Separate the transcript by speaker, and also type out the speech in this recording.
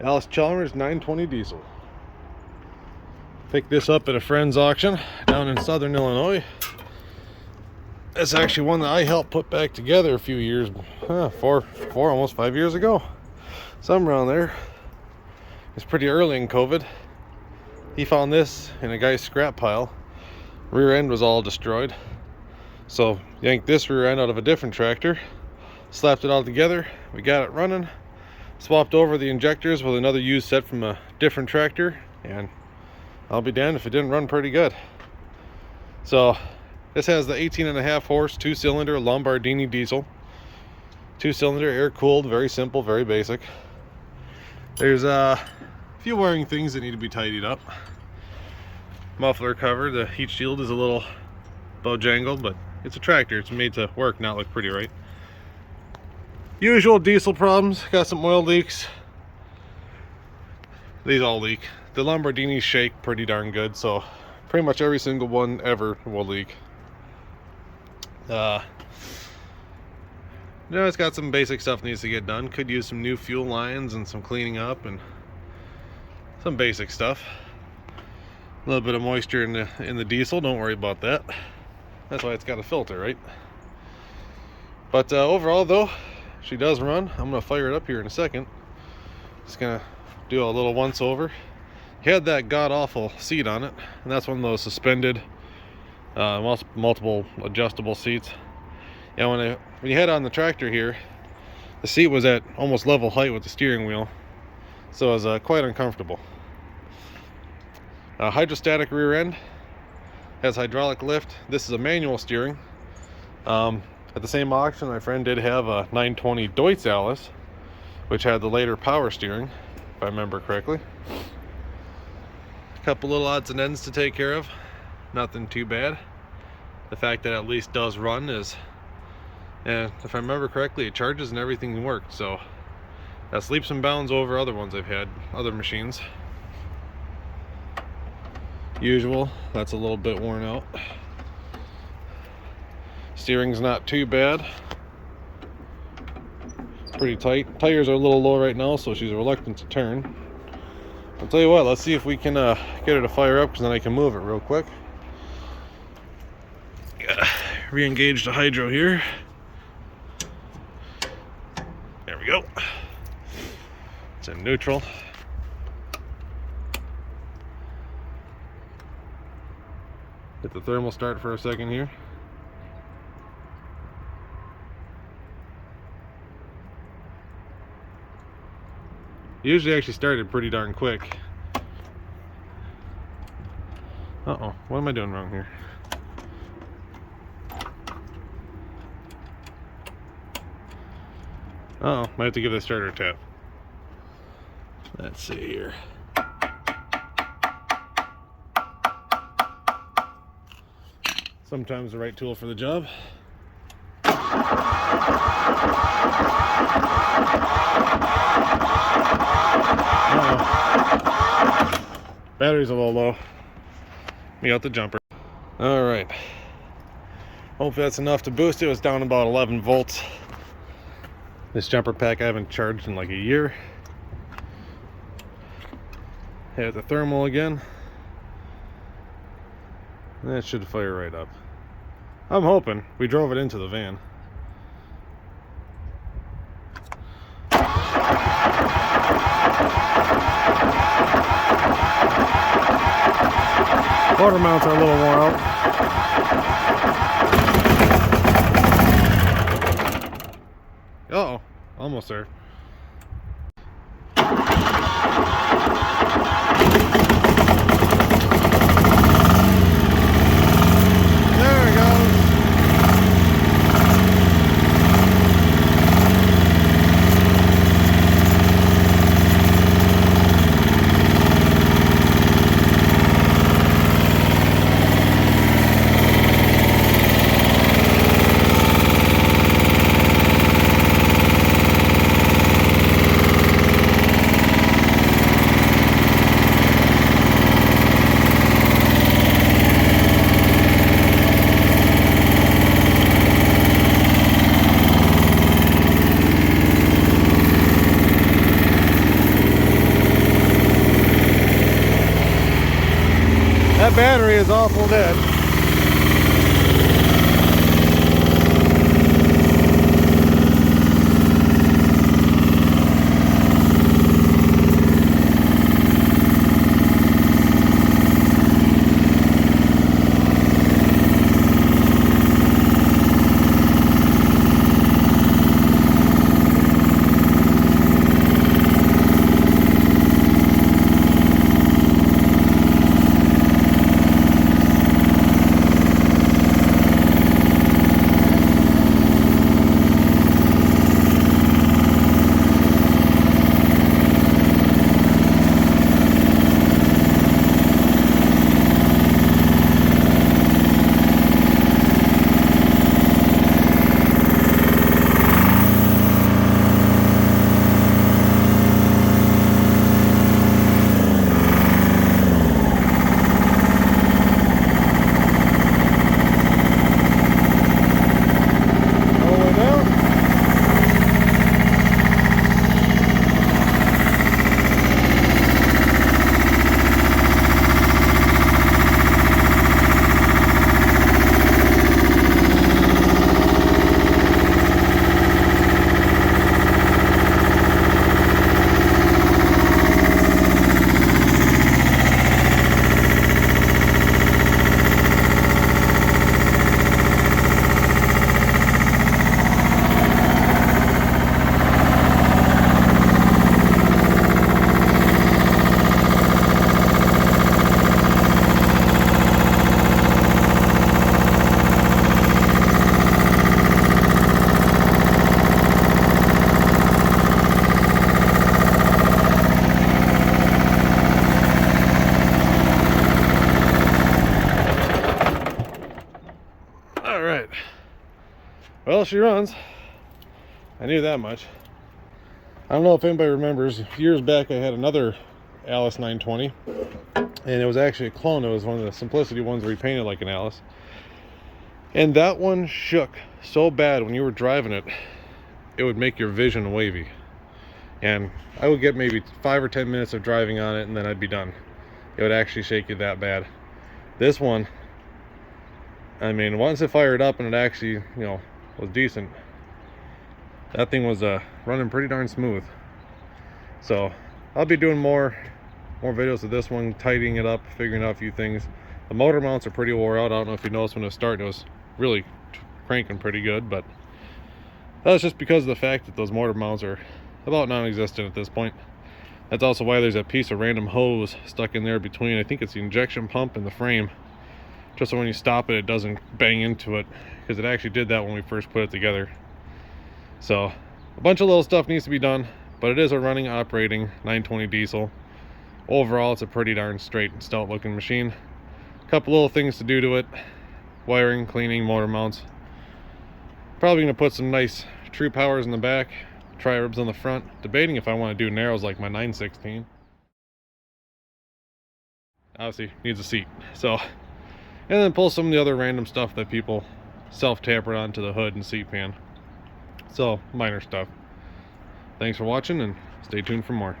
Speaker 1: Allis Chalmers 920 diesel. Picked this up at a friend's auction down in southern Illinois. It's actually one that I helped put back together a few years, almost 5 years ago. Somewhere around there. It's pretty early in COVID. He found this in a guy's scrap pile. Rear end was all destroyed. So yanked this rear end out of a different tractor, slapped it all together, we got it running, swapped over the injectors with another used set from a different tractor, and I'll be damned if it didn't run pretty good. So this has the 18.5 horse 2-cylinder Lombardini diesel. 2-cylinder, air cooled, very simple, very basic. There's a few wiring things that need to be tidied up. Muffler cover, the heat shield is a little bojangled, but it's a tractor, it's made to work, not look pretty, right? Usual diesel problems, got some oil leaks. These all leak. The Lamborghinis shake pretty darn good, so pretty much every single one ever will leak. It's got some basic stuff needs to get done. Could use some new fuel lines and some cleaning up and some basic stuff. A little bit of moisture in the diesel, don't worry about that. That's why it's got a filter, right? But overall though, she does run. I'm gonna fire it up here in a second. Just gonna do a little once over. Had that god-awful seat on it, and that's one of those suspended multiple adjustable seats. And when you had on the tractor here, the seat was at almost level height with the steering wheel, so it was quite uncomfortable. Hydrostatic rear end, has hydraulic lift. This is a manual steering. At the same auction, my friend did have a 920 Deutz Allis, which had the later power steering, if I remember correctly. A couple little odds and ends to take care of, nothing too bad. The fact that it at least does run is, and if I remember correctly, it charges and everything worked, so that's leaps and bounds over other ones I've had, other machines. Usual, that's a little bit worn out. Steering's not too bad. Pretty tight. Tires are a little low right now, so she's reluctant to turn. I'll tell you what, let's see if we can get her to fire up, because then I can move it real quick. Re-engage the hydro here. There we go. It's in neutral. Hit the thermal start for a second here. Usually actually started pretty darn quick. Uh-oh, what am I doing wrong here? Uh-oh, might have to give the starter a tap. Let's see here. Sometimes the right tool for the job. Battery's a little low. We got the jumper. All right. Hopefully that's enough to boost it. It was down about 11 volts. This jumper pack I haven't charged in like a year. Hit the thermal again. That should fire right up. I'm hoping. We drove it into the van. Motor mounts are a little worn out. Uh-oh, almost there. That battery is awful dead. All right. Well, she runs. I knew that much. I don't know if anybody remembers, years back I had another Allis 920, and it was actually a clone. It was one of the Simplicity ones repainted like an Allis, and that one shook so bad when you were driving it, it would make your vision wavy, and I would get maybe 5 or 10 minutes of driving on it and then I'd be done. It would actually shake you that bad. This one, I mean, once it fired up and it actually, you know, was decent, that thing was running pretty darn smooth. So I'll be doing more videos of this one, tightening it up, figuring out a few things. The motor mounts are pretty wore out. I don't know if you noticed when it was starting, it was really cranking pretty good, but that was just because of the fact that those motor mounts are about non-existent at this point. That's also why there's a piece of random hose stuck in there between, I think it's the injection pump and the frame, just so when you stop it, it doesn't bang into it, because it actually did that when we first put it together. So a bunch of little stuff needs to be done, but it is a running, operating 920 diesel. Overall, it's a pretty darn straight and stout looking machine. A couple little things to do to it: wiring, cleaning, motor mounts. Probably going to put some nice true powers in the back, tri-ribs on the front. Debating if I want to do narrows like my 916. Obviously needs a seat. So, and then pull some of the other random stuff that people self-tampered onto the hood and seat pan. So, minor stuff. Thanks for watching, and stay tuned for more.